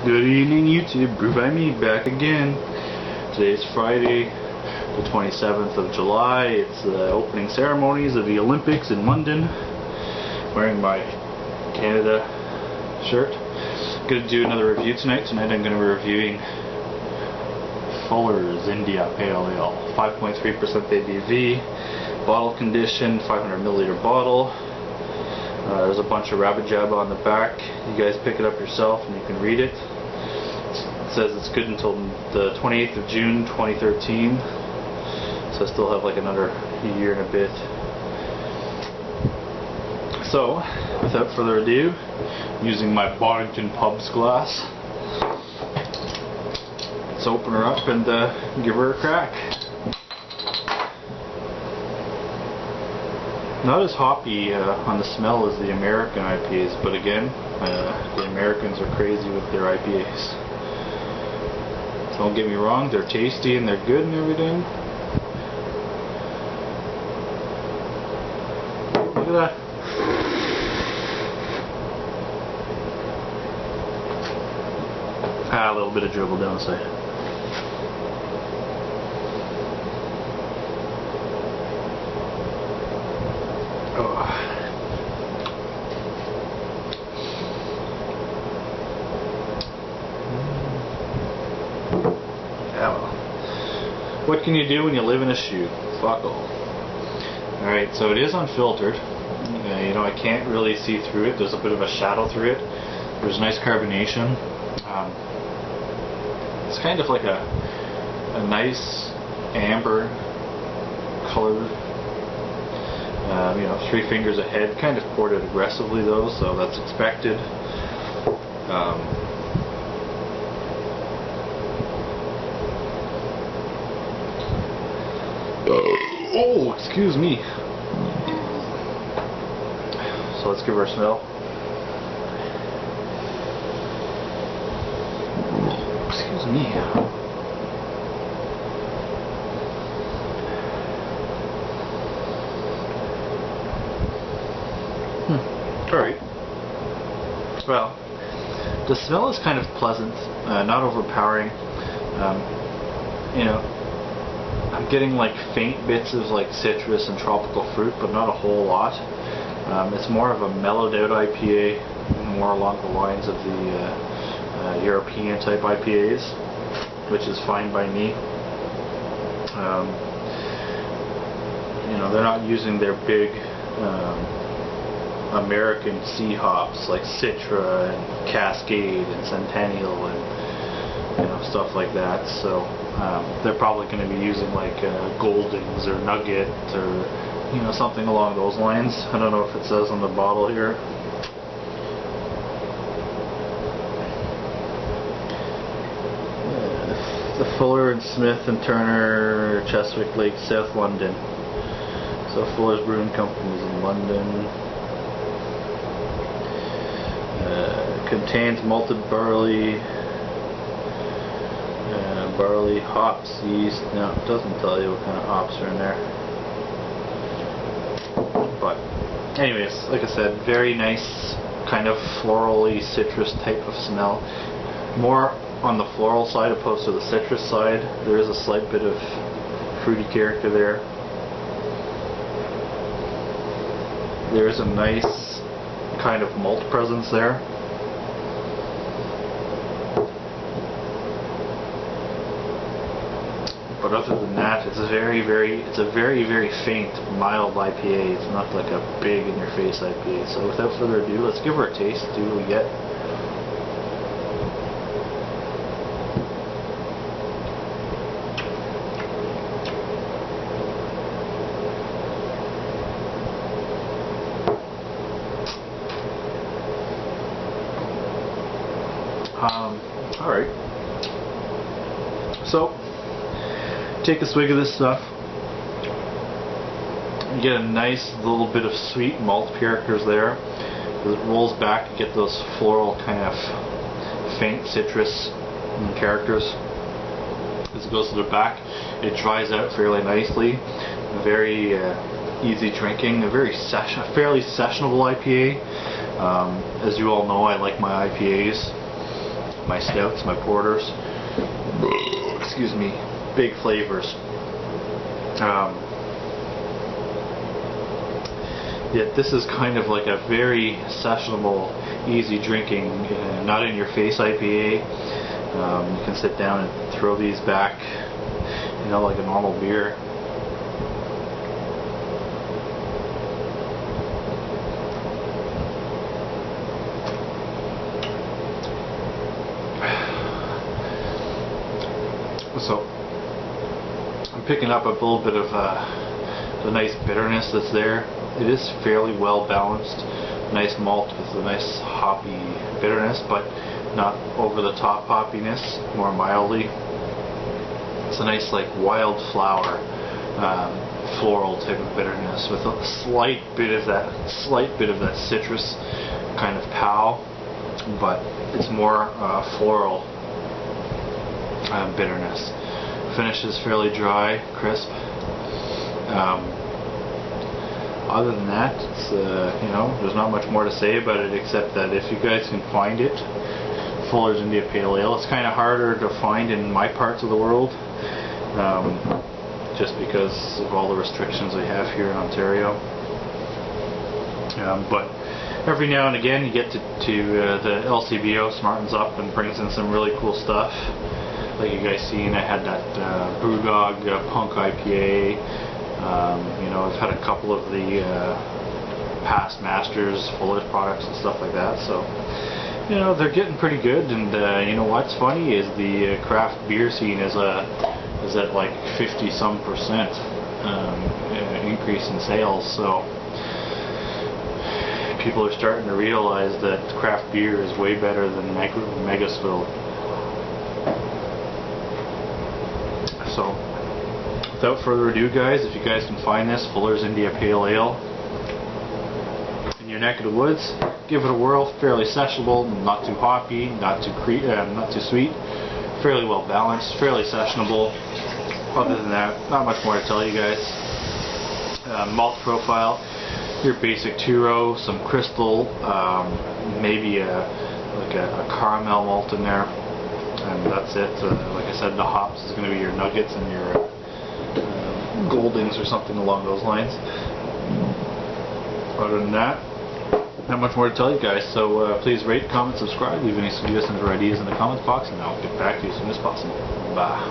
Good evening, YouTube. Brew by me, back again. Today's Friday, the 27th of July. It's the opening ceremonies of the Olympics in London. Wearing my Canada shirt. Gonna do another review tonight. Tonight I'm gonna be reviewing Fuller's India Pale Ale, 5.3% ABV, bottle condition, 500 milliliter bottle. There's a bunch of rabbit jab on the back. You guys pick it up yourself and you can read it. It says it's good until the 28th of June 2013, so I still have like another year and a bit. So, without further ado, I'm using my Boddington Pubs glass. Let's open her up and give her a crack. Not as hoppy on the smell as the American IPAs, but again, the Americans are crazy with their IPAs. Don't get me wrong, they're tasty and they're good and everything. Look at that. A little bit of dribble down the side. What can you do when you live in a shoe? Fuck all. Alright, so it is unfiltered. You know, I can't really see through it. There's a bit of a shadow through it. There's nice carbonation. It's kind of like a nice amber color. You know, 3 fingers ahead. Kind of poured it aggressively though, so that's expected. Oh, excuse me. So let's give her a smell. Excuse me. Alright. Well, the smell is kind of pleasant, not overpowering. You know, I'm getting like faint bits of like citrus and tropical fruit, but not a whole lot. It's more of a mellowed out IPA, more along the lines of the European type IPAs, which is fine by me. You know, they're not using their big American C hops like Citra and Cascade and Centennial and, you know, stuff like that. So they're probably going to be using like Goldings or Nugget or, you know, something along those lines. I don't know if it says on the bottle here. The Fuller and Smith and Turner, Cheswick Lake, South London. So Fuller's Brewing Company is in London. Contains malted barley, hops, yeast. No, it doesn't tell you what kind of hops are in there. But anyways, like I said, very nice kind of florally citrus type of smell. More on the floral side opposed to the citrus side. There is a slight bit of fruity character there. There is a nice kind of malt presence there. But other than that, it's a very, very faint, mild IPA. It's not like a big in-your-face IPA. So without further ado, let's give her a taste, see what we get. Alright. So, take a swig of this stuff. You get a nice little bit of sweet malt characters there. As it rolls back, you get those floral kind of faint citrus characters. As it goes to the back, it dries out fairly nicely. Very easy drinking, a fairly sessionable IPA. As you all know, I like my IPAs my stouts, my porters. Excuse me, big flavors. Yet this is kind of like a very sessionable, easy drinking, not in your face IPA. You can sit down and throw these back, you know, like a normal beer. So I'm picking up a little bit of the nice bitterness that's there. It is fairly well balanced. Nice malt with a nice hoppy bitterness, but not over the top hoppiness, more mildly. It's a nice like wildflower floral type of bitterness with a slight bit of that citrus kind of pow, but it's more floral bitterness. Finish is fairly dry, crisp. Other than that, it's, you know, there's not much more to say about it except that if you guys can find it, Fuller's India Pale Ale. It's kind of harder to find in my parts of the world, just because of all the restrictions we have here in Ontario. But every now and again you get to the LCBO smartens up and brings in some really cool stuff. Like you guys seen, I had that Brewdog Punk IPA. You know, I've had a couple of the past Masters, Fuller's products and stuff like that. So, you know, they're getting pretty good. And you know what's funny is the craft beer scene is at like 50-some% increase in sales. So people are starting to realize that craft beer is way better than Megasville. So, without further ado, guys, if you guys can find this Fuller's India Pale Ale in your neck of the woods, give it a whirl. Fairly sessionable, not too hoppy, not too sweet, fairly well balanced, fairly sessionable. Other than that, not much more to tell you guys. Malt profile, your basic 2-row, some crystal, maybe a caramel malt in there, and that's it. Like I said, the hops is going to be your nuggets and your Goldings or something along those lines. Other than that, not much more to tell you guys. So please rate, comment, subscribe, leave any suggestions or ideas in the comments box, and I'll get back to you as soon as possible. Bye.